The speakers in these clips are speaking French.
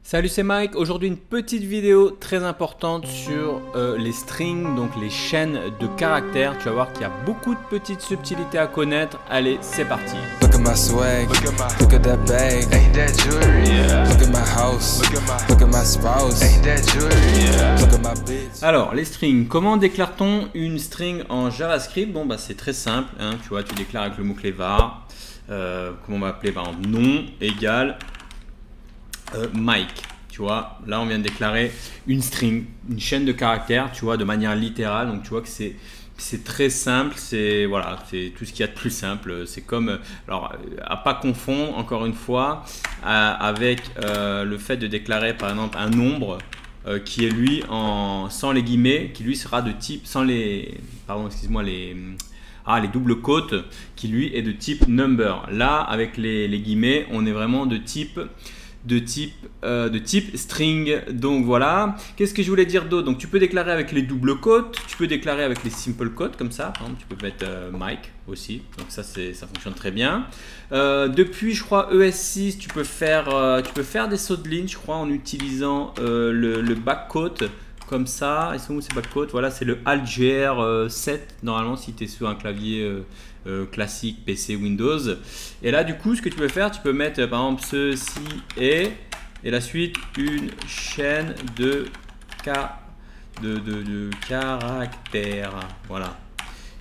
Salut, c'est Mike. Aujourd'hui une petite vidéo très importante sur les strings, donc les chaînes de caractères. Tu vas voir qu'il y a beaucoup de petites subtilités à connaître. Allez, c'est parti. Look at my swag, look at that bag, ain't that jewelry? Yeah. Look at my house, look at my spouse, ain't that jewelry? Yeah. Look at my bitch. Alors, les strings. Comment déclare-t-on une string en JavaScript? Bon, bah c'est très simple. Hein, tu vois, tu déclares avec le mot-clé var. Comment on va appeler par exemple nom égale Mike, tu vois, là on vient de déclarer une string, une chaîne de caractères, tu vois, de manière littérale. Donc tu vois que c'est très simple, c'est voilà, c'est tout ce qu'il y a de plus simple. C'est comme, alors à pas confondre encore une fois avec le fait de déclarer par exemple un nombre qui est lui sans les guillemets, qui lui sera de type sans les, pardon, excuse-moi, les doubles quotes, qui lui est de type number. Là avec les guillemets, on est vraiment de type string. Donc voilà, qu'est-ce que je voulais dire d'autre? Donc tu peux déclarer avec les doubles quotes, tu peux déclarer avec les simple quotes comme ça. Par exemple, tu peux mettre Mike aussi, donc ça fonctionne très bien. Depuis je crois ES6 tu peux faire des sauts de ligne, je crois, en utilisant le backquote comme ça. Ils sont où ces backquotes? Voilà, c'est le Alt 7 normalement si tu es sur un clavier classique PC Windows. Et là du coup ce que tu peux faire, tu peux mettre par exemple ceci et la suite une chaîne de caractères. Voilà,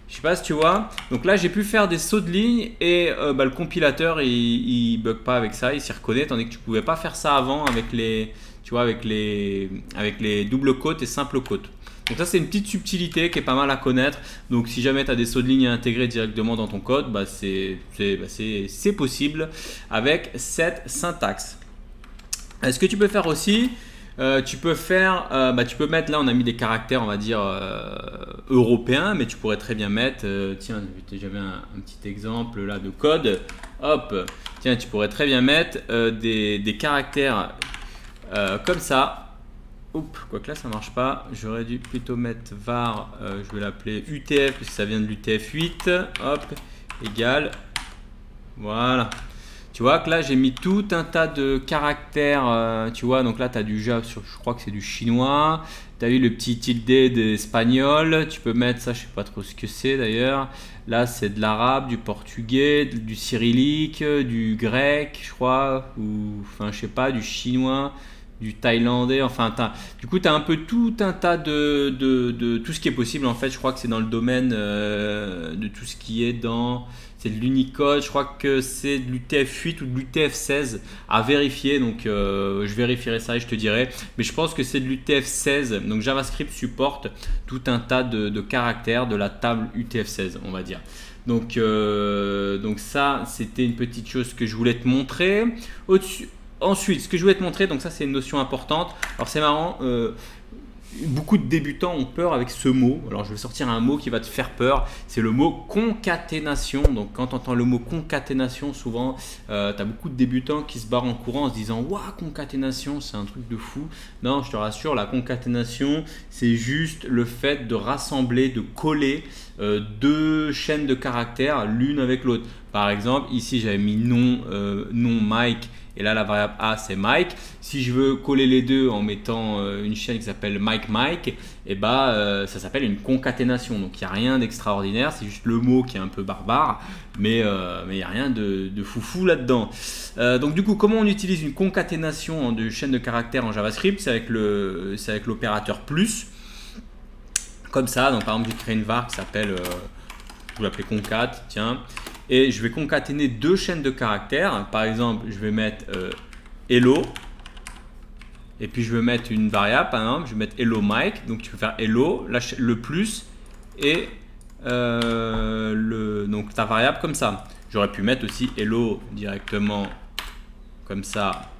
je sais pas si tu vois. Donc là j'ai pu faire des sauts de ligne et le compilateur il bug pas avec ça, il s'y reconnaît, tandis que tu pouvais pas faire ça avant avec les, tu vois, avec les doubles quotes et simples quotes. Donc ça c'est une petite subtilité qui est pas mal à connaître. Donc si jamais tu as des sauts de ligne à intégrer directement dans ton code, c'est possible avec cette syntaxe. Ce que tu peux faire aussi, tu peux mettre, là on a mis des caractères on va dire européens, mais tu pourrais très bien mettre, tiens j'avais un petit exemple là de code, hop, tiens tu pourrais très bien mettre des caractères comme ça. Oups, quoique là ça marche pas, j'aurais dû plutôt mettre var, je vais l'appeler UTF parce que ça vient de l'UTF-8, hop, égale, voilà. Tu vois que là j'ai mis tout un tas de caractères, tu vois, donc là tu as du Java, je crois que c'est du chinois, tu as eu le petit tilde d'espagnol, tu peux mettre ça, je sais pas trop ce que c'est d'ailleurs, là c'est de l'arabe, du portugais, du cyrillique, du grec je crois, ou enfin je sais pas, du chinois, du thaïlandais, enfin du coup tu as un peu tout un tas de tout ce qui est possible en fait. Je crois que c'est dans le domaine de tout ce qui est dans, c'est de l'Unicode, je crois que c'est de l'UTF-8 ou de l'UTF-16 à vérifier, donc je vérifierai ça et je te dirai, mais je pense que c'est de l'UTF-16. Donc JavaScript supporte tout un tas de caractères de la table UTF-16 on va dire. Donc ça c'était une petite chose que je voulais te montrer. Ensuite, ce que je voulais te montrer, donc ça c'est une notion importante. Alors c'est marrant, beaucoup de débutants ont peur avec ce mot. Alors je vais sortir un mot qui va te faire peur, c'est le mot concaténation. Donc quand tu entends le mot concaténation, souvent tu as beaucoup de débutants qui se barrent en courant en se disant waouh, concaténation c'est un truc de fou. Non, je te rassure, la concaténation c'est juste le fait de rassembler, de coller deux chaînes de caractères l'une avec l'autre. Par exemple ici j'avais mis nom Mike et là la variable A c'est Mike. Si je veux coller les deux en mettant une chaîne qui s'appelle Mike, et ça s'appelle une concaténation. Donc il n'y a rien d'extraordinaire, c'est juste le mot qui est un peu barbare, mais il n'y a rien de foufou là-dedans. Donc du coup, comment on utilise une concaténation de chaîne de caractères en JavaScript? C'est avec l'opérateur plus. Comme ça, donc par exemple, j'ai créé une var qui s'appelle, je vais l'appeler concat, tiens, et je vais concaténer deux chaînes de caractères. Par exemple, je vais mettre hello, et puis je vais mettre une variable, par exemple, je vais mettre hello Mike, donc tu peux faire hello, le plus, et donc ta variable comme ça. J'aurais pu mettre aussi hello directement comme ça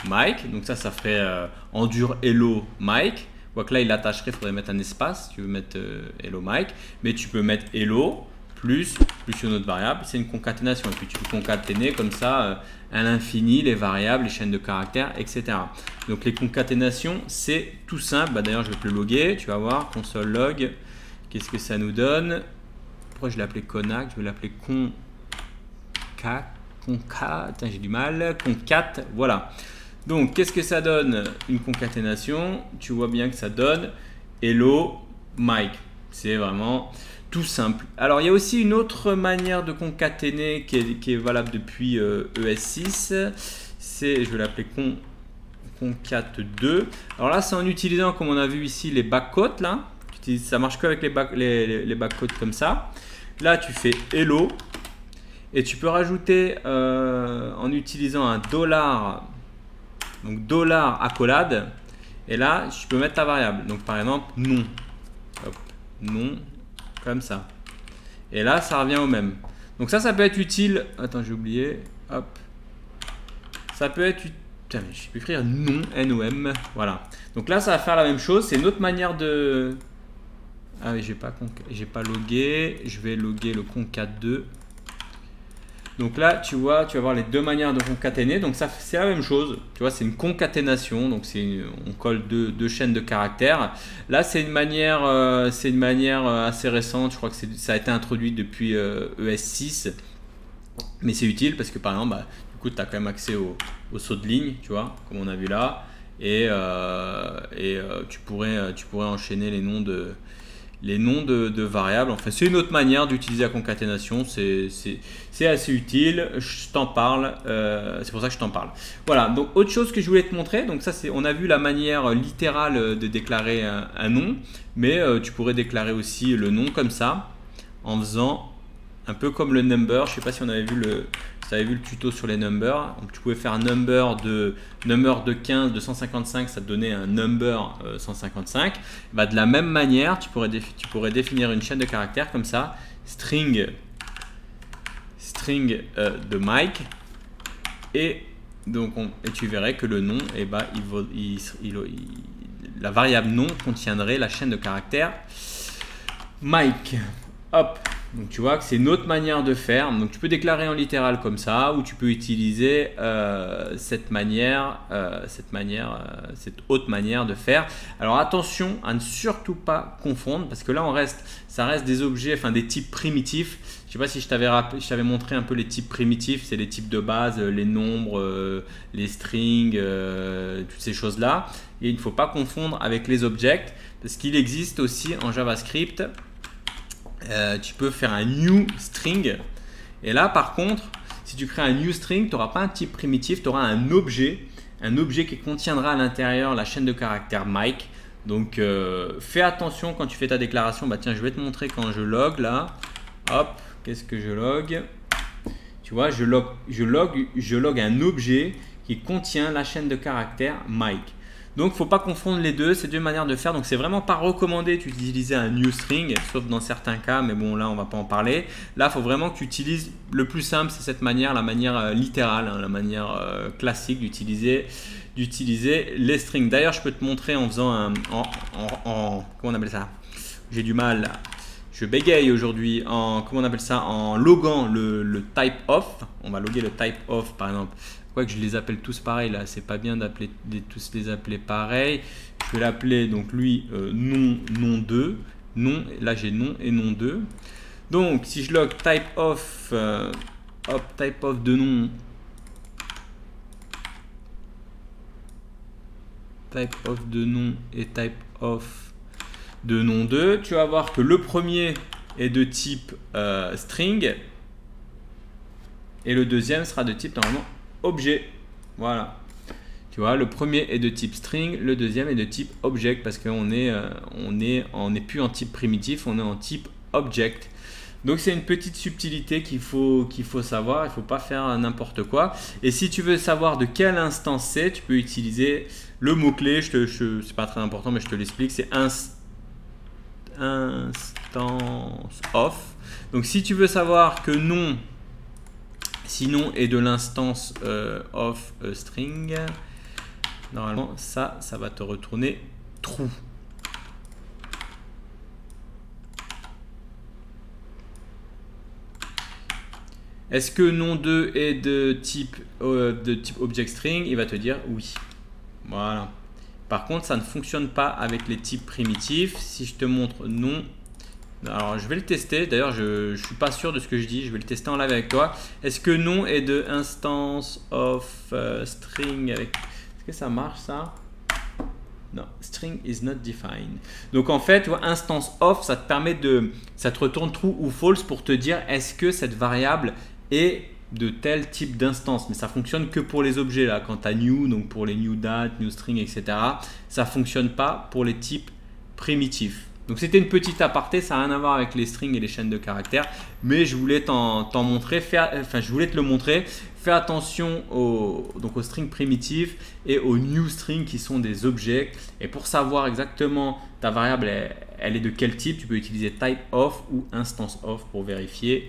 Mike, donc ça ferait en dur hello Mike. Donc là il l'attacherait, il faudrait mettre un espace si tu veux mettre hello Mike, mais tu peux mettre hello plus une autre variable, c'est une concaténation, et puis tu peux concaténer comme ça à l'infini les variables, les chaînes de caractères, etc. Donc les concaténations c'est tout simple. D'ailleurs je vais te le loguer, tu vas voir, console log, qu'est-ce que ça nous donne? Pourquoi je l'ai appelé conac, je vais l'appeler concat, j'ai du mal, concat, voilà. Donc, qu'est-ce que ça donne une concaténation? Tu vois bien que ça donne hello Mike. C'est vraiment tout simple. Alors, il y a aussi une autre manière de concaténer qui est valable depuis ES6. C'est, je vais l'appeler concat2. Alors là, c'est en utilisant, comme on a vu ici, les backcodes là. Ça marche que avec les backcodes comme ça. Là, tu fais hello et tu peux rajouter en utilisant un $, donc dollar accolade. Et là, tu peux mettre ta variable. Donc par exemple, non. Hop, non, comme ça. Et là, ça revient au même. Donc ça peut être utile. Attends, j'ai oublié. Hop. Ça peut être utile. Putain, je peux écrire non, NOM. Voilà. Donc là, ça va faire la même chose. C'est une autre manière de. Ah oui, j'ai pas logué. Je vais loguer le concat2. Donc là, tu vas voir les deux manières de concaténer. Donc ça, c'est la même chose. Tu vois, c'est une concaténation. Donc on colle deux chaînes de caractères. Là, c'est une manière assez récente. Je crois que ça a été introduit depuis ES6. Mais c'est utile parce que par exemple, du coup, tu as quand même accès au saut de ligne, tu vois, comme on a vu là. Et tu pourrais enchaîner les noms de variables. Enfin, c'est une autre manière d'utiliser la concaténation. C'est assez utile. Je t'en parle. C'est pour ça que je t'en parle. Voilà. Donc, autre chose que je voulais te montrer. Donc, ça, on a vu la manière littérale de déclarer un nom. Mais tu pourrais déclarer aussi le nom comme ça en faisant un peu comme le number. Je ne sais pas si on avait vu le tuto sur les numbers. Donc, tu pouvais faire un number de 15, de 155, ça te donnait un number 155. Bah, de la même manière, tu pourrais définir une chaîne de caractères comme ça, string de Mike, et donc tu verrais que le nom, la variable nom contiendrait la chaîne de caractères Mike. Hop. Donc tu vois que c'est une autre manière de faire. Donc tu peux déclarer en littéral comme ça, ou tu peux utiliser cette autre manière de faire. Alors attention à ne surtout pas confondre, parce que là ça reste des objets, enfin des types primitifs. Je sais pas si je t'avais montré un peu les types primitifs, c'est les types de base, les nombres, les strings, toutes ces choses là. Et il ne faut pas confondre avec les objects, parce qu'il existe aussi en JavaScript. Tu peux faire un new string, et là par contre, si tu crées un new string, tu n'auras pas un type primitif, tu auras un objet qui contiendra à l'intérieur la chaîne de caractères Mike. Donc fais attention quand tu fais ta déclaration. Bah tiens, je vais te montrer quand je log là. Hop, qu'est-ce que je log? Tu vois, je log un objet qui contient la chaîne de caractères Mike. Donc, il ne faut pas confondre les deux, c'est deux manières de faire. Donc, c'est vraiment pas recommandé d'utiliser un new string, sauf dans certains cas, mais bon, là, on ne va pas en parler. Là, il faut vraiment que tu utilises le plus simple, c'est cette manière, la manière littérale, hein, la manière classique d'utiliser les strings. D'ailleurs, je peux te montrer en faisant comment on appelle ça? J'ai du mal. Je bégaye aujourd'hui. Comment on appelle ça? En loguant le type of. On va loguer le type of, par exemple. Quoique je les appelle tous pareil là, c'est pas bien tous les appeler pareil. Je vais l'appeler donc lui nom2. Non, là j'ai nom et nom2. Donc si je log type of, type of de nom. Type of de nom et type of de nom2. Tu vas voir que le premier est de type string. Et le deuxième sera de type normalement objet. Voilà. Tu vois, le premier est de type string, le deuxième est de type object parce qu'on n'est plus en type primitif, on est en type object. Donc c'est une petite subtilité qu'il faut savoir, il ne faut pas faire n'importe quoi. Et si tu veux savoir de quelle instance c'est, tu peux utiliser le mot-clé, c'est pas très important mais je te l'explique, c'est instance of. Donc si tu veux savoir que non, sinon est de l'instance of string, normalement ça va te retourner true. Est-ce que nom2 est de type object string? Il va te dire oui. Voilà. Par contre, ça ne fonctionne pas avec les types primitifs. Si je te montre non, alors je vais le tester. D'ailleurs, je ne suis pas sûr de ce que je dis. Je vais le tester en live avec toi. Est-ce que non est de instance of string avec Est-ce que ça marche ça? Non, string is not defined. Donc en fait, tu vois, instance of, ça te permet de, ça te retourne true ou false pour te dire est-ce que cette variable est de tel type d'instance. Mais ça fonctionne que pour les objets là. Quand tu as new, donc pour les new date, new string, etc. Ça fonctionne pas pour les types primitifs. Donc c'était une petite aparté, ça n'a rien à voir avec les strings et les chaînes de caractères, mais je voulais t'en montrer, je voulais te le montrer. Fais attention aux strings primitifs et aux new strings qui sont des objets. Et pour savoir exactement ta variable, elle est de quel type, tu peux utiliser type of ou instance of pour vérifier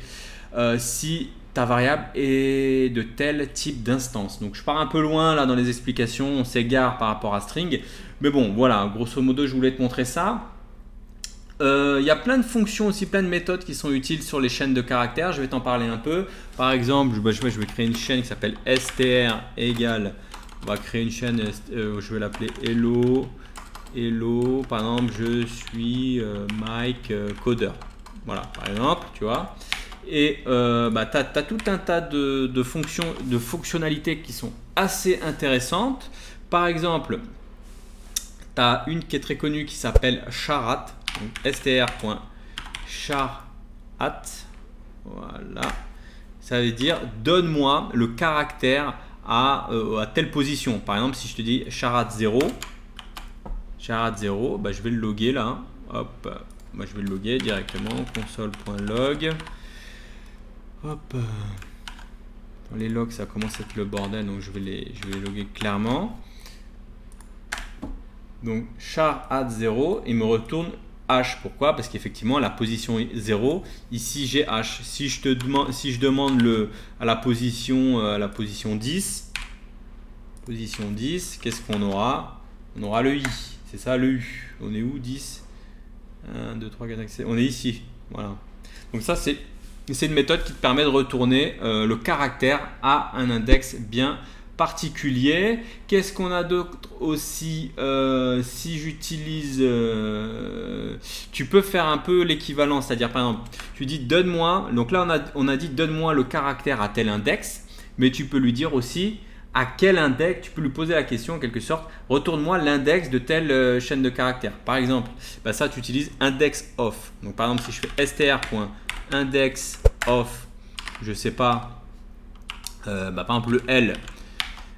si ta variable est de tel type d'instance. Donc je pars un peu loin là dans les explications, on s'égare par rapport à string, mais bon voilà, grosso modo je voulais te montrer ça. Il y a plein de fonctions aussi, plein de méthodes qui sont utiles sur les chaînes de caractères. Je vais t'en parler un peu. Par exemple, je vais créer une chaîne qui s'appelle str égale. On va créer une chaîne, je vais l'appeler hello. Hello, par exemple, je suis Mike Coder. Voilà, par exemple, tu vois. Et tu as tout un tas de fonctionnalités qui sont assez intéressantes. Par exemple, tu as une qui est très connue qui s'appelle charat. str.charat, voilà, ça veut dire donne-moi le caractère à telle position. Par exemple, si je te dis charat 0, bah, je vais le loguer là. Hop, moi je vais le loguer directement, console.log. Hop, dans les logs ça commence à être le bordel, donc je vais les loguer clairement. Donc charat 0, il me retourne H. Pourquoi? Parce qu'effectivement la position est 0, ici j'ai H. Si je demande à la position 10, qu'est-ce qu'on aura? On aura le I, c'est ça le U. On est où? 10 1, 2, 3, 4, 5, on est ici, voilà. Donc ça c'est une méthode qui te permet de retourner le caractère à un index bien particulier. Qu'est-ce qu'on a d'autre aussi? Si j'utilise, tu peux faire un peu l'équivalent, c'est-à-dire par exemple, tu dis donne-moi, donc là on a dit donne-moi le caractère à tel index, mais tu peux lui dire aussi à quel index, tu peux lui poser la question en quelque sorte, retourne-moi l'index de telle chaîne de caractères. Par exemple, bah ça tu utilises index of. Donc par exemple, si je fais str.index of, je sais pas, par exemple le L.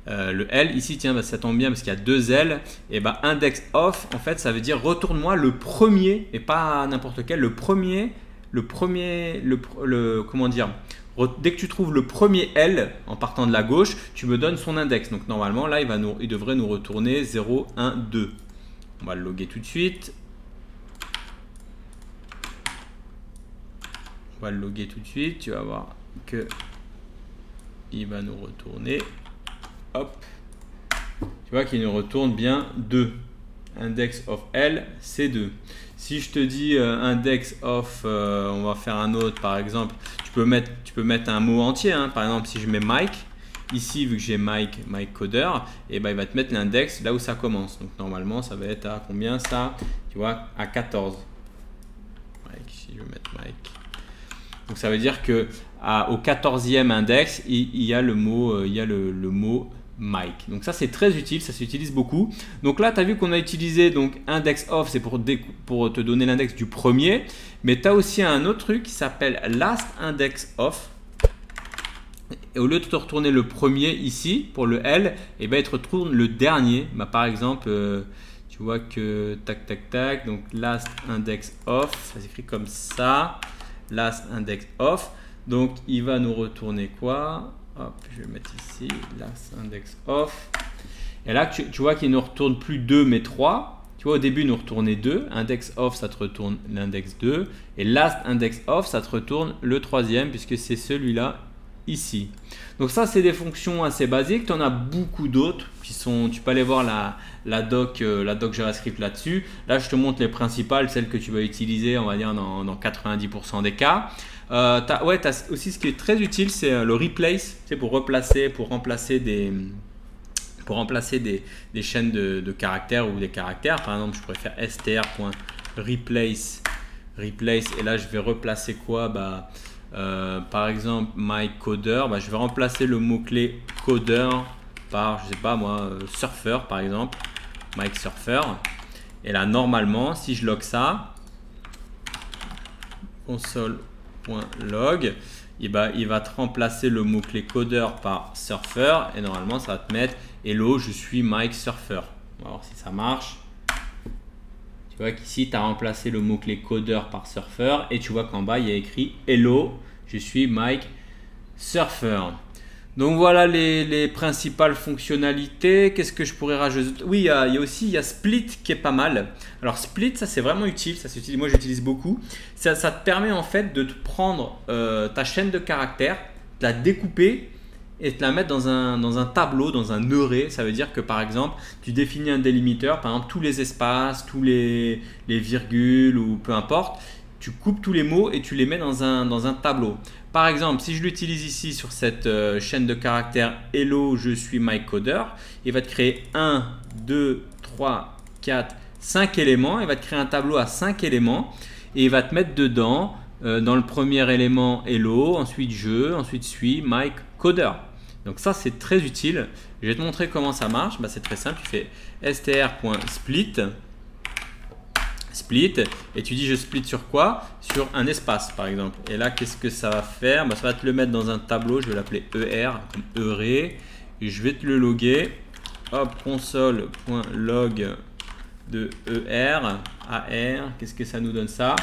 Le L ici, tiens, ça tombe bien parce qu'il y a deux L. Et bah index of, en fait, ça veut dire retourne-moi le premier et pas n'importe quel, comment dire, dès que tu trouves le premier L en partant de la gauche, tu me donnes son index. Donc normalement là, il devrait nous retourner 0, 1, 2. On va le loguer tout de suite. On va le loguer tout de suite. Tu vas voir que il va nous retourner. Hop, tu vois qu'il nous retourne bien 2. Index of L, c'est 2. Si je te dis index of, on va faire un autre par exemple, tu peux mettre un mot entier. Hein. Par exemple, si je mets Mike, ici vu que j'ai Mike Coder, et ben il va te mettre l'index là où ça commence. Donc normalement, ça va être à combien ça? Tu vois, à 14. Mike, si je veux mettre Mike. Donc ça veut dire que au 14e index, il y a le mot, le mot Mike. Donc ça c'est très utile, ça s'utilise beaucoup. Donc là tu as vu qu'on a utilisé donc index of, c'est pour te donner l'index du premier, mais tu as aussi un autre truc qui s'appelle last index of. Et au lieu de te retourner le premier ici pour le L, et ben il te retourne le dernier. Bah, par exemple, tu vois que tac, donc last index of, ça s'écrit comme ça, last index of. Donc il va nous retourner quoi? Hop, je vais mettre ici, last index of. Et là, tu vois qu'il ne retourne plus 2 mais 3. Tu vois, au début, il nous retournait 2. Index of, ça te retourne l'index 2. Et last index of, ça te retourne le troisième puisque c'est celui-là ici. Donc ça, c'est des fonctions assez basiques. Tu en as beaucoup d'autres qui sont, tu peux aller voir la doc JavaScript là-dessus. Là, je te montre les principales, celles que tu vas utiliser, on va dire, dans 90% des cas. T'as aussi ce qui est très utile, c'est le replace, c'est pour remplacer des chaînes de caractères ou des caractères. Par exemple, je pourrais faire str.replace, et là je vais replacer quoi? Par exemple, my coder, je vais remplacer le mot-clé coder par, je sais pas moi, Surfer par exemple, Mike Surfer. Et là, normalement, si je log ça, console.log, il va te remplacer le mot-clé codeur par Surfer. Et normalement, ça va te mettre Hello, je suis Mike Surfer. On va voir si ça marche. Tu vois qu'ici, tu as remplacé le mot-clé codeur par Surfer. Et tu vois qu'en bas, il y a écrit Hello, je suis Mike Surfer. Donc voilà les principales fonctionnalités. Qu'est-ce que je pourrais rajouter? Oui, il y a aussi Split qui est pas mal. Alors Split, ça c'est vraiment utile. Ça s'utilise, moi j'utilise beaucoup. Ça te permet en fait de te prendre ta chaîne de caractères, de la découper et de la mettre dans un tableau, dans un array. Ça veut dire que par exemple, tu définis un délimiteur, par exemple tous les espaces, tous les virgules ou peu importe. Tu coupes tous les mots et tu les mets dans un tableau. Par exemple, si je l'utilise ici sur cette chaîne de caractères Hello, je suis Mike Coder, il va te créer 1, 2, 3, 4, 5 éléments. Il va te créer un tableau à 5 éléments et il va te mettre dedans, dans le premier élément Hello, ensuite je, ensuite suis Mike Coder. Donc ça, c'est très utile. Je vais te montrer comment ça marche. Bah, c'est très simple. Tu fais str.split. Split et tu dis je split sur quoi? Sur un espace par exemple. Et là qu'est-ce que ça va faire? Bah, ça va te le mettre dans un tableau, je vais l'appeler ER comme array et je vais te le loguer. Hop, console.log de ER AR. Qu'est-ce que ça nous donne ça?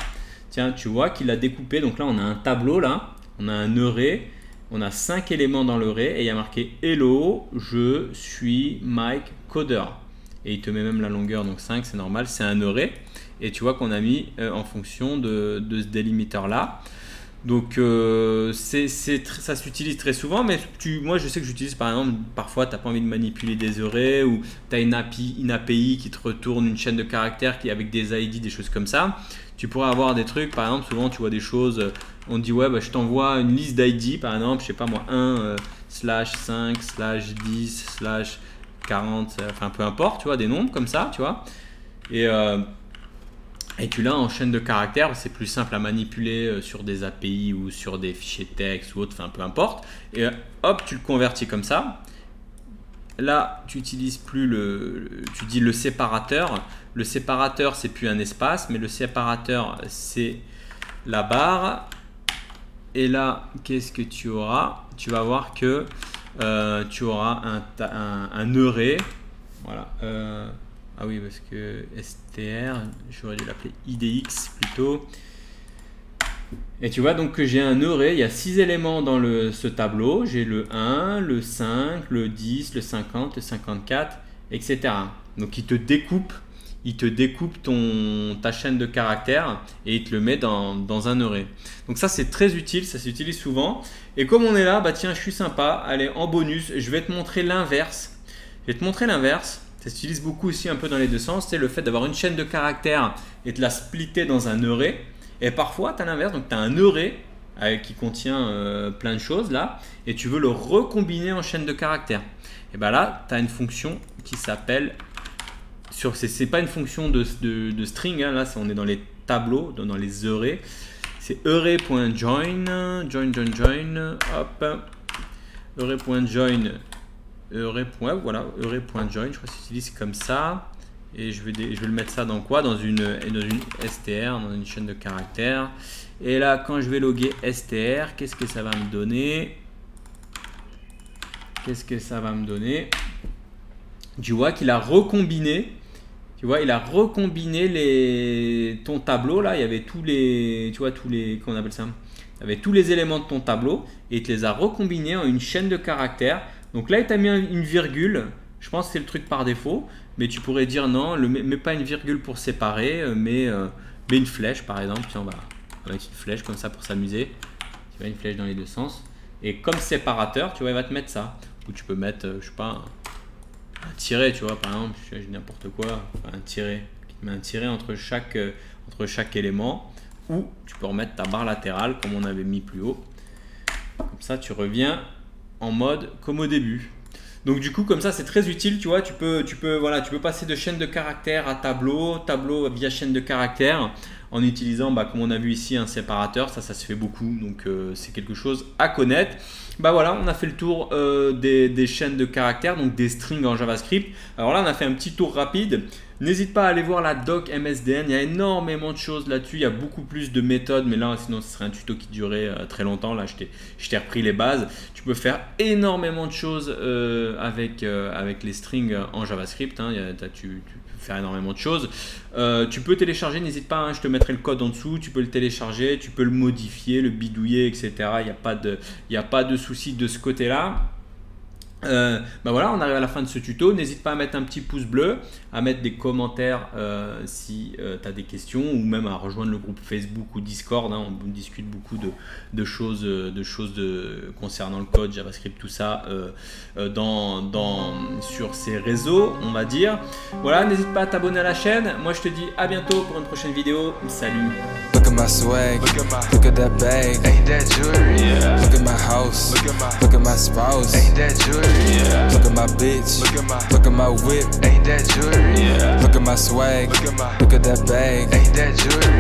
Tiens, tu vois qu'il a découpé. Donc là on a un tableau, là on a un array, on a 5 éléments dans l'array et il y a marqué Hello, je suis Mike Coder. Et il te met même la longueur, donc 5 c'est normal, c'est un array. Et tu vois qu'on a mis en fonction de ce délimiteur là. Donc ça s'utilise très souvent, mais moi je sais que j'utilise par exemple, parfois tu n'as pas envie de manipuler des arrays ou tu as une API qui te retourne une chaîne de caractères avec des ID, des choses comme ça. Tu pourrais avoir des trucs, par exemple, souvent tu vois des choses, on te dit ouais, bah, je t'envoie une liste d'ID, par exemple, je sais pas moi, 1/5/10/40, enfin peu importe, tu vois, des nombres comme ça, tu vois. Et tu l'as en chaîne de caractères, c'est plus simple à manipuler sur des API ou sur des fichiers texte ou autre, enfin peu importe. Et hop, tu le convertis comme ça. Là, tu n'utilises plus tu dis le séparateur. Le séparateur, c'est plus un espace, mais le séparateur, c'est la barre. Et là, qu'est-ce que tu auras? Tu vas voir que tu auras un array. Voilà. Ah oui, parce que str, j'aurais dû l'appeler idx plutôt. Et tu vois donc que j'ai un array, il y a 6 éléments dans ce tableau. J'ai le 1, le 5, le 10, le 50, le 54, etc. Donc il te découpe ta chaîne de caractères et il te le met dans un array. Donc ça c'est très utile, ça s'utilise souvent. Et comme on est là, bah tiens, je suis sympa. Allez, en bonus, je vais te montrer l'inverse. Ça s'utilise beaucoup aussi un peu dans les deux sens. C'est le fait d'avoir une chaîne de caractères et de la splitter dans un array. Et parfois, tu as l'inverse. Donc, tu as un array qui contient plein de choses là. Et tu veux le recombiner en chaîne de caractères. Et bien là, tu as une fonction qui s'appelle... C'est pas une fonction de string. Hein, là, on est dans les tableaux, dans les arrays. C'est array.join. Join. Hop. Array.join. Voilà, array.join, je crois que ça s'utilise comme ça. Et je vais le mettre ça dans quoi? Dans une str, dans une chaîne de caractères. Et là, quand je vais loguer str, qu'est-ce que ça va me donner? Tu vois qu'il a recombiné. Tu vois, il a recombiné ton tableau là. Il y avait tous les comment on appelle ça? Il y avait tous les éléments de ton tableau et il te les a recombinés en une chaîne de caractères. Donc là, il t'a mis une virgule. Je pense que c'est le truc par défaut. Mais tu pourrais dire non, mets pas une virgule pour séparer, mais une flèche par exemple. Tiens, on va mettre une flèche comme ça pour s'amuser. Tu vois, une flèche dans les deux sens. Et comme séparateur, tu vois, il va te mettre ça. Ou tu peux mettre, je sais pas, un tiret, tu vois, par exemple, je dis n'importe quoi, un tiret. Tu mets un tiret entre chaque élément. Ou tu peux remettre ta barre latérale comme on avait mis plus haut. Comme ça, tu reviens en mode comme au début. Donc du coup comme ça c'est très utile, tu vois, tu peux passer de chaîne de caractères à tableau via chaîne de caractères en utilisant, comme on a vu ici, un séparateur. Ça se fait beaucoup, donc c'est quelque chose à connaître. Voilà, on a fait le tour des chaînes de caractères, donc des strings en JavaScript. Alors là, on a fait un petit tour rapide. N'hésite pas à aller voir la doc MSDN, il y a énormément de choses là-dessus, il y a beaucoup plus de méthodes, mais là sinon ce serait un tuto qui durait très longtemps. Là je t'ai repris les bases. Tu peux faire énormément de choses avec les strings en JavaScript, hein. Tu peux faire énormément de choses. Tu peux télécharger, n'hésite pas, hein, je te mettrai le code en dessous, tu peux le télécharger, tu peux le modifier, le bidouiller, etc. Il n'y a pas de souci de ce côté-là. Voilà, on arrive à la fin de ce tuto. N'hésite pas à mettre un petit pouce bleu, à mettre des commentaires si tu as des questions, ou même à rejoindre le groupe Facebook ou Discord, hein. On discute beaucoup de choses concernant le code, JavaScript, tout ça sur ces réseaux, on va dire. Voilà, n'hésite pas à t'abonner à la chaîne. Moi je te dis à bientôt pour une prochaine vidéo. Salut. Look at my swag, look at that bag, ain't that jewelry? Yeah. Look at my house, look at my spouse, ain't that jewelry? Yeah. Look at my bitch, look at my whip, ain't that jewelry? Yeah. Look at my swag, look at that bag, ain't that jewelry?